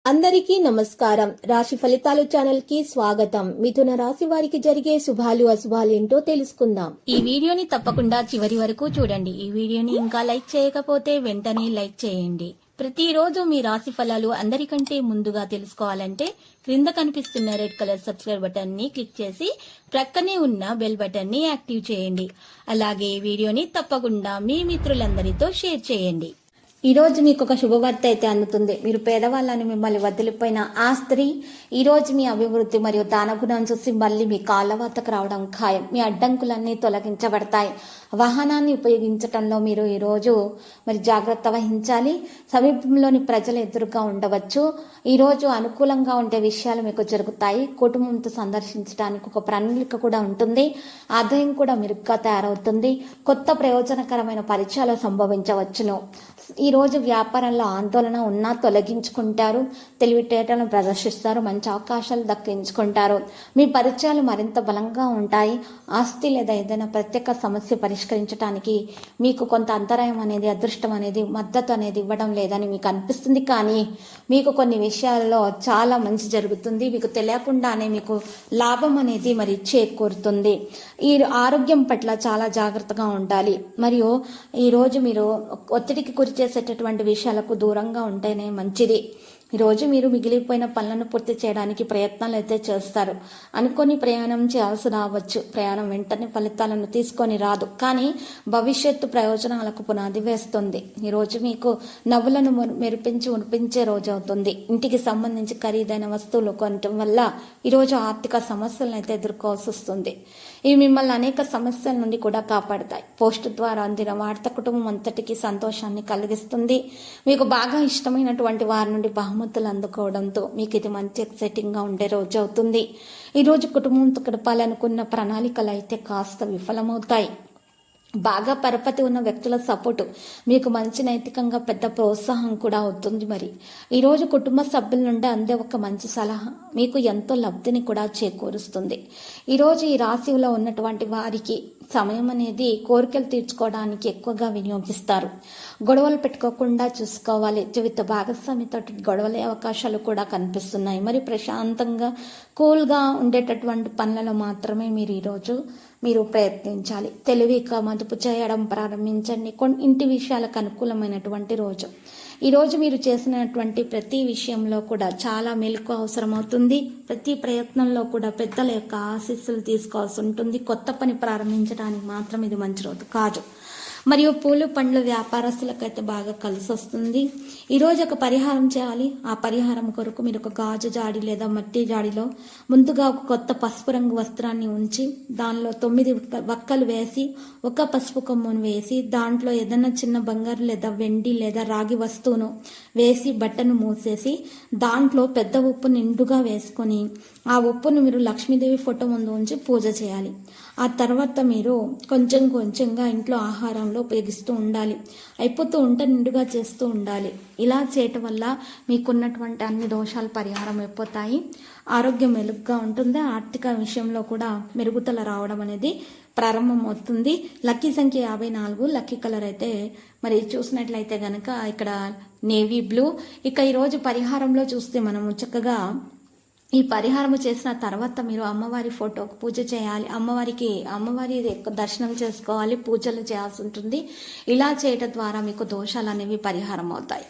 అందరికీ నమస్కారం. రాశి ఫలితాలు ఛానల్ కి స్వాగతం. మిథున రాశి వారికి జరిగే శుభాలు అశుభాలు ఏంటో తెలుసుకుందాం. ఈ వీడియోని తప్పకుండా చివరి వరకు చూడండి. ఈ వీడియోని ఇంకా లైక్ చేయకపోతే వెంటనే లైక్ చేయండి. ప్రతిరోజు మీ రాశి ఫలాలు అందరికంటే ముందుగా తెలుసుకోవాలంటే క్రింద కనిపిస్తున్న రెడ్ కలర్ సబ్స్క్రైబ్ బటన్ ని క్లిక్ చేసి ప్రక్కనే ఉన్న బెల్ బటన్ ని యాక్టివ్ చేయండి. అలాగే ఈ వీడియోని తప్పకుండా మీ మిత్రులందరితో షేర్ చేయండి. ఈ రోజు మీకు ఒక శుభవార్త అయితే అందుతుంది. మీరు పేదవాళ్ళని మిమ్మల్ని వదిలిపోయిన ఆ స్త్రీ ఈ రోజు మీ అభివృద్ధి మరియు దానగుణం చూసి మళ్ళీ మీ కాళ్ళవాతకు రావడం ఖాయం. మీ అడ్డంకులన్నీ తొలగించబడతాయి. వాహనాన్ని ఉపయోగించటంలో మీరు ఈ రోజు మరి జాగ్రత్త వహించాలి. సమీపంలోని ప్రజలు ఎదురుగా ఉండవచ్చు. ఈ రోజు అనుకూలంగా ఉండే విషయాలు మీకు జరుగుతాయి. కుటుంబంతో సందర్శించడానికి ఒక ప్రణాళిక కూడా ఉంటుంది. ఆదాయం కూడా మెరుగ్గా తయారవుతుంది. కొత్త ప్రయోజనకరమైన పరిచయాలు సంభవించవచ్చును. ఈ రోజు వ్యాపారంలో ఆందోళన ఉన్నా తొలగించుకుంటారు. తెలివితేటలను ప్రదర్శిస్తారు. మంచి అవకాశాలు దక్కించుకుంటారు. మీ పరిచయాలు మరింత బలంగా ఉంటాయి. ఆస్తి లేదా ఏదైనా ప్రత్యేక సమస్య పరిష్కరించడానికి మీకు కొంత అంతరాయం అనేది, అదృష్టం అనేది, మద్దతు అనేది ఇవ్వడం లేదని మీకు అనిపిస్తుంది. కానీ మీకు కొన్ని విషయాల్లో చాలా మంచి జరుగుతుంది. మీకు తెలియకుండానే మీకు లాభం అనేది మరి చేకూరుతుంది. ఈ ఆరోగ్యం పట్ల చాలా జాగ్రత్తగా ఉండాలి. మరియు ఈరోజు మీరు ఒత్తిడికి గురి చేసేటటువంటి విషయాలకు దూరంగా ఉంటేనే మంచిది. ఈరోజు మీరు మిగిలిపోయిన పనులను పూర్తి చేయడానికి ప్రయత్నాలు అయితే చేస్తారు. అనుకొని ప్రయాణం చేయాల్సి రావచ్చు. ప్రయాణం వెంటనే ఫలితాలను తీసుకొని రాదు, కానీ భవిష్యత్తు ప్రయోజనాలకు పునాది వేస్తుంది. ఈరోజు మీకు నవ్వులను మెరిపించి ఉనిపించే రోజు అవుతుంది. ఇంటికి సంబంధించి ఖరీదైన వస్తువులు కొనటం వల్ల ఈరోజు ఆర్థిక సమస్యలను అయితే ఎదుర్కోవాల్సి వస్తుంది. ఇవి మిమ్మల్ని అనేక సమస్యల నుండి కూడా కాపాడతాయి. పోస్టు ద్వారా అందిన వార్త కుటుంబం అంతటికి సంతోషాన్ని కలిగిస్తుంది. మీకు బాగా ఇష్టమైనటువంటి వారి నుండి బహుమతులు అందుకోవడంతో మీకు ఇది మంచి ఎక్సైటింగ్ గా ఉండే రోజు అవుతుంది. ఈరోజు కుటుంబంతో గడపాలనుకున్న ప్రణాళికలు అయితే కాస్త విఫలమవుతాయి. బాగా పరపతి ఉన్న వ్యక్తుల సపోర్టు మీకు మంచి నైతికంగా పెద్ద ప్రోత్సాహం కూడా అవుతుంది. మరి ఈరోజు కుటుంబ సభ్యుల నుండి అందే ఒక మంచి సలహా మీకు ఎంతో లబ్ధిని కూడా చేకూరుస్తుంది. ఈరోజు ఈ రాశిలో ఉన్నటువంటి వారికి సమయం అనేది కోరికలు తీర్చుకోవడానికి ఎక్కువగా వినియోగిస్తారు. గొడవలు పెట్టుకోకుండా చూసుకోవాలి. జీవిత భాగస్వామితో గొడవలే అవకాశాలు కూడా కనిపిస్తున్నాయి. మరి ప్రశాంతంగా కూల్గా ఉండేటటువంటి పనులలో మాత్రమే మీరు ఈరోజు ప్రయత్నించాలి. తెలివిగా మదుపు చేయడం ప్రారంభించండి. ఇంటి విషయాలకు అనుకూలమైనటువంటి రోజు. ఈరోజు మీరు చేసినటువంటి ప్రతి విషయంలో కూడా చాలా మెలకు అవసరం అవుతుంది. ప్రతి ప్రయత్నంలో కూడా పెద్దల యొక్క ఆశీస్సులు తీసుకోవాల్సి ఉంటుంది. కొత్త పని ప్రారంభించడానికి మాత్రం ఇది మంచి రోజు కాదు. మరియు పూలు పండ్ల వ్యాపారస్తులకైతే బాగా కలిసి వస్తుంది. ఈరోజు ఒక పరిహారం చేయాలి. ఆ పరిహారం కొరకు మీరు ఒక గాజు జాడి లేదా మట్టి జాడిలో ముందుగా ఒక కొత్త పసుపు రంగు వస్త్రాన్ని ఉంచి దానిలో 9 వక్కలు వేసి ఒక పసుపు కొమ్మును వేసి దాంట్లో ఏదైనా చిన్న బంగారు లేదా వెండి లేదా రాగి వస్తువును వేసి బట్టను మూసేసి దాంట్లో పెద్ద ఉప్పు నిండుగా వేసుకొని ఆ ఉప్పును మీరు లక్ష్మీదేవి ఫోటో ముందు ఉంచి పూజ చేయాలి. ఆ తర్వాత మీరు కొంచెం కొంచెంగా ఇంట్లో ఆహారంలో ఉపయోగిస్తూ ఉండాలి. అయిపోతూ ఉంటే నిండుగా చేస్తూ ఉండాలి. ఇలా చేయటం వల్ల మీకున్నటువంటి అన్ని దోషాలు పరిహారం అయిపోతాయి. ఆరోగ్యం మెరుగ్గా ఉంటుంది. ఆర్థిక విషయంలో కూడా మెరుగుదల రావడం అనేది ప్రారంభమవుతుంది. లక్కీ సంఖ్య 54. లక్కీ కలర్ అయితే మరి చూసినట్లయితే గనక ఇక్కడ నేవీ బ్లూ. ఇక ఈరోజు పరిహారంలో చూస్తే మనము చక్కగా ఈ పరిహారము చేసిన తర్వాత మీరు అమ్మవారి ఫోటోకు పూజ చేయాలి. అమ్మవారి దర్శనం చేసుకోవాలి. పూజలు చేయాల్సి ఉంటుంది. ఇలా చేయటం ద్వారా మీకు దోషాలు అనేవి పరిహారం అవుతాయి.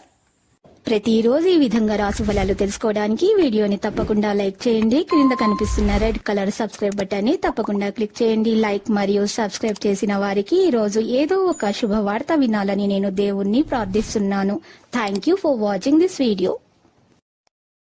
ప్రతిరోజు ఈ విధంగా రాశి ఫలాలు తెలుసుకోవడానికి వీడియోని తప్పకుండా లైక్ చేయండి. క్రింద కనిపిస్తున్న రెడ్ కలర్ సబ్స్క్రైబ్ బటన్ ని తప్పకుండా క్లిక్ చేయండి. లైక్ మరియు సబ్స్క్రైబ్ చేసిన వారికి ఈ రోజు ఏదో ఒక శుభవార్త వినాలని నేను దేవుణ్ణి ప్రార్థిస్తున్నాను. Thank you for watching this video.